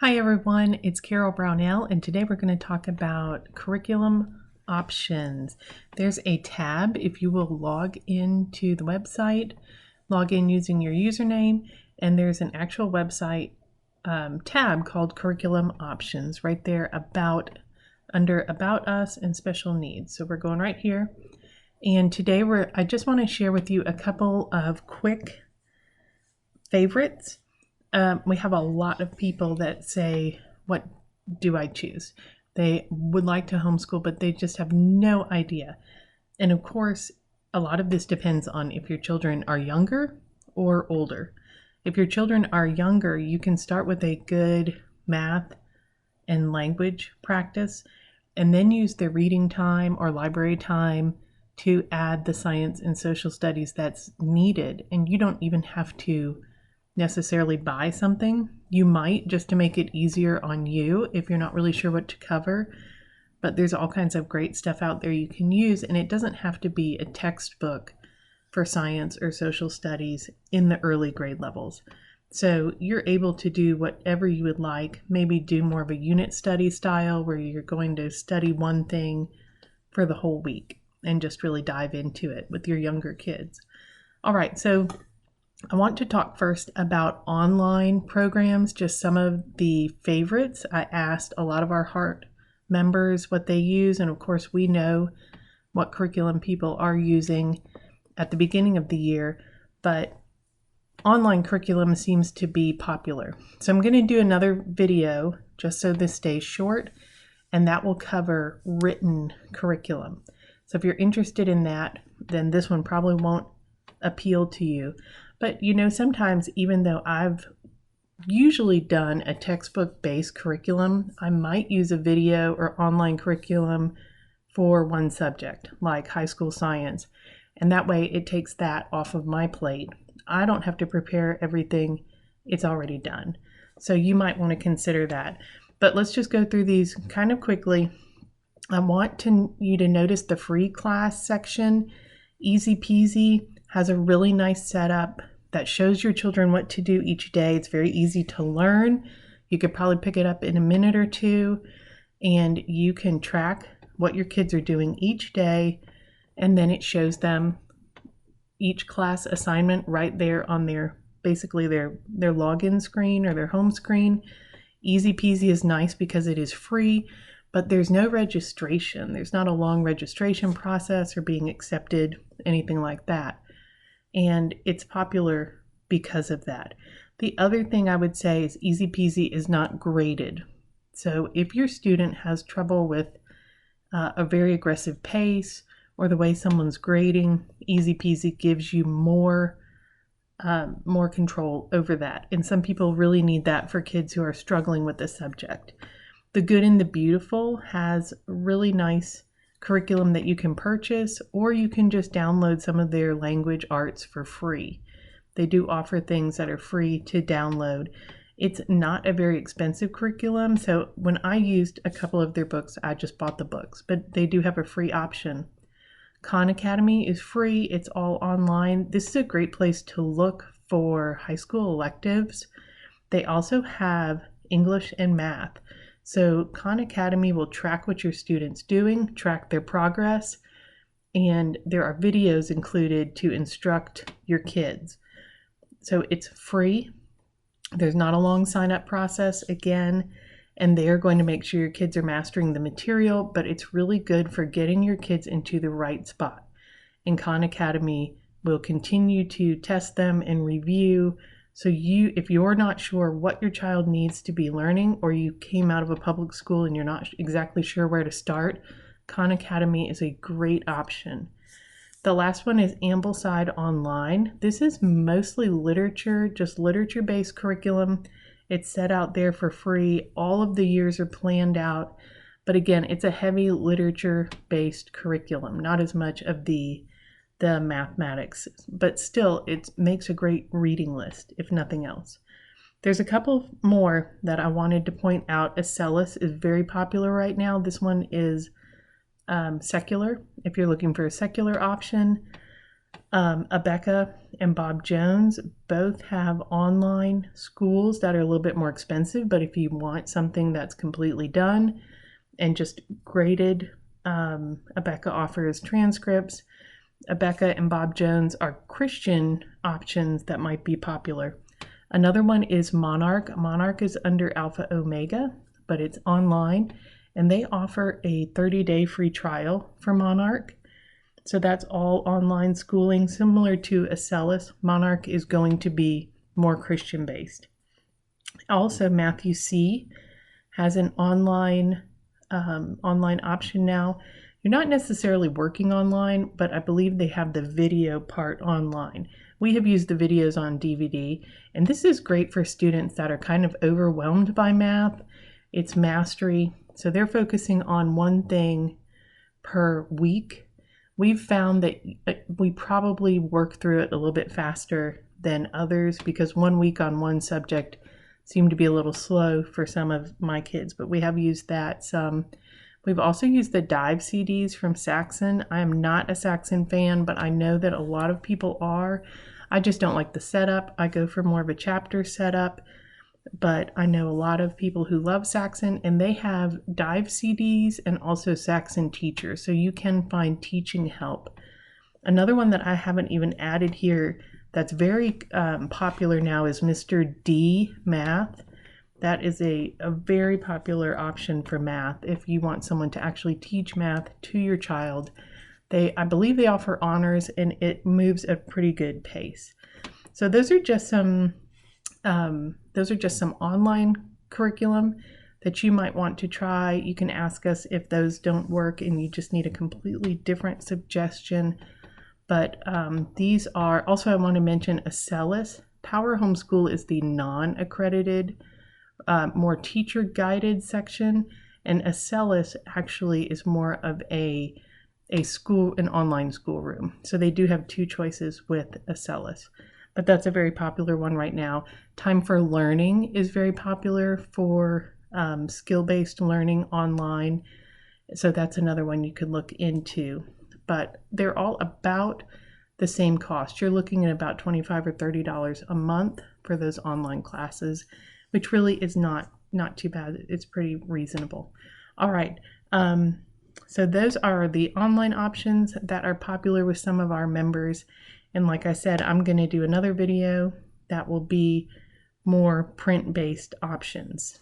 Hi everyone, it's Carol Brownell, and today we're going to talk about curriculum options. There's a tab if you will log into the website, log in using your username, and there's an actual website tab called curriculum options right there under About Us and Special Needs. So we're going right here, and today I just want to share with you a couple of quick favorites. We have a lot of people that say, what do I choose? They would like to homeschool, but they just have no idea. And of course, a lot of this depends on if your children are younger or older. If your children are younger, you can start with a good math and language practice and then use their reading time or library time to add the science and social studies that's needed. And you don't even have to necessarily buy something. You might, just to make it easier on you if you're not really sure what to cover, but there's all kinds of great stuff out there you can use, and it doesn't have to be a textbook for science or social studies in the early grade levels. So you're able to do whatever you would like, maybe do more of a unit study style where you're going to study one thing for the whole week and just really dive into it with your younger kids. All right, so I want to talk first about online programs, just some of the favorites. I asked a lot of our Heart members what they use, and of course we know what curriculum people are using at the beginning of the year, but online curriculum seems to be popular. So I'm going to do another video just so this stays short, and that will cover written curriculum. So if you're interested in that, then this one probably won't appeal to you. But sometimes even though I've usually done a textbook-based curriculum, I might use a video or online curriculum for one subject, like high school science. And that way it takes that off of my plate. I don't have to prepare everything, it's already done. So you might want to consider that. But let's just go through these kind of quickly. I want you to notice the free class section. Easy Peasy has a really nice setup that shows your children what to do each day. It's very easy to learn. You could probably pick it up in a minute or two, and you can track what your kids are doing each day, and then it shows them each class assignment right there on their login screen or their home screen. Easy Peasy is nice because it is free, but there's no registration. There's not a long registration process or being accepted, anything like that. And it's popular because of that. The other thing I would say is Easy Peasy is not graded. So if your student has trouble with a very aggressive pace or the way someone's grading, Easy Peasy gives you more control over that. And some people really need that for kids who are struggling with the subject. The Good and the Beautiful has really nice curriculum that you can purchase, or you can just download some of their language arts for free. They do offer things that are free to download. It's not a very expensive curriculum, so when I used a couple of their books, I just bought the books, but they do have a free option. Khan Academy is free. It's all online. This is a great place to look for high school electives. They also have English and math. So Khan Academy will track what your student's doing, track their progress, and there are videos included to instruct your kids. So it's free. There's not a long sign-up process again, and they're going to make sure your kids are mastering the material, but it's really good for getting your kids into the right spot. And Khan Academy will continue to test them and review. So if you're not sure what your child needs to be learning, or you came out of a public school and you're not exactly sure where to start, Khan Academy is a great option. The last one is Ambleside Online. This is mostly literature, just literature-based curriculum. It's set out there for free. All of the years are planned out. But again, it's a heavy literature-based curriculum, not as much of the mathematics, but still it makes a great reading list, if nothing else. There's a couple more that I wanted to point out. Acellus is very popular right now. This one is secular, if you're looking for a secular option. Abeka and Bob Jones both have online schools that are a little bit more expensive, but if you want something that's completely done and just graded, Abeka offers transcripts. Abeka and Bob Jones are Christian options that might be popular. Another one is Monarch. Monarch is under Alpha Omega, but it's online, and they offer a 30-day free trial for Monarch. So that's all online schooling, similar to Acellus. Monarch is going to be more Christian based. Also, Matthew C has an online option now. You're not necessarily working online, but I believe they have the video part online. We have used the videos on DVD, and this is great for students that are kind of overwhelmed by math. It's mastery, so they're focusing on one thing per week. We've found that we probably work through it a little bit faster than others because 1 week on one subject seemed to be a little slow for some of my kids, but we have used that some. We've also used the Dive CDs from Saxon. I am not a Saxon fan, but I know that a lot of people are. I just don't like the setup. I go for more of a chapter setup, but I know a lot of people who love Saxon, and they have Dive CDs and also Saxon Teacher, so you can find teaching help. Another one that I haven't even added here that's very popular now is Mr. D Math. That is a very popular option for math if you want someone to actually teach math to your child. I believe they offer honors, and it moves at a pretty good pace. So those are just some online curriculum that you might want to try. You can ask us if those don't work and you just need a completely different suggestion. But these are also, I want to mention Acellus. Power Homeschool is the non-accredited, more teacher-guided section, and Acellus actually is more of an online schoolroom. So they do have two choices with Acellus, but that's a very popular one right now. Time for Learning is very popular for skill-based learning online, so that's another one you could look into. But they're all about the same cost. You're looking at about $25 or $30 a month for those online classes, which really is not too bad. It's pretty reasonable. All right, so those are the online options that are popular with some of our members. And like I said, I'm going to do another video that will be more print-based options.